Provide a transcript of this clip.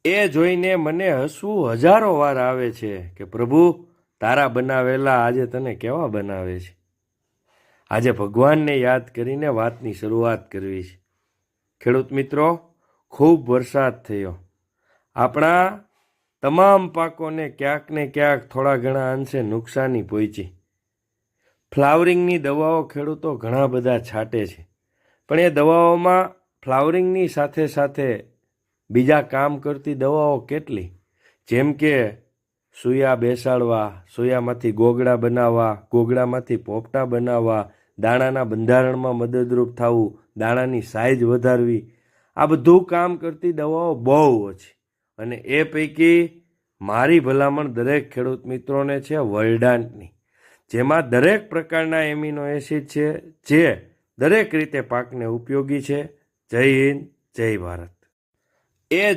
એ જોઈને મને હસવું હજારો વાર આવે છે કે પ્રભુ તારા બનાવેલા આજે તને કેવા બનાવે છે. આજે ભગવાનને યાદ કરીને વાતની શરૂઆત કરવી છે. ખેડૂત મિત્રો, ખૂબ વરસાદ થયો. આપણા તમામ પાકોને ક્યાંક ને ક્યાંક થોડા ઘણા અંશે નુકસાની પહોંચી. ફ્લાવરિંગની દવાઓ ખેડૂતો ઘણા બધા છાંટે છે, પણ એ દવાઓમાં ફ્લાવરિંગની સાથે સાથે બીજા કામ કરતી દવાઓ કેટલી, જેમ કે સૂયા બેસાડવા, સૂયામાંથી ગોગડા બનાવવા, ગોગડામાંથી પોપટા બનાવવા, દાણાના બંધારણમાં મદદરૂપ થવું, દાણાની સાઇઝ વધારવી, આ બધું કામ કરતી દવાઓ બહુ ઓછી. અને એ પૈકી મારી ભલામણ દરેક ખેડૂત મિત્રોને છે વર્લ્ડાન્ટની, જેમાં દરેક પ્રકારના એમિનો એસિડ છે, જે દરેક રીતે પાકને ઉપયોગી છે. જય હિન્દ, જય ભારત. એ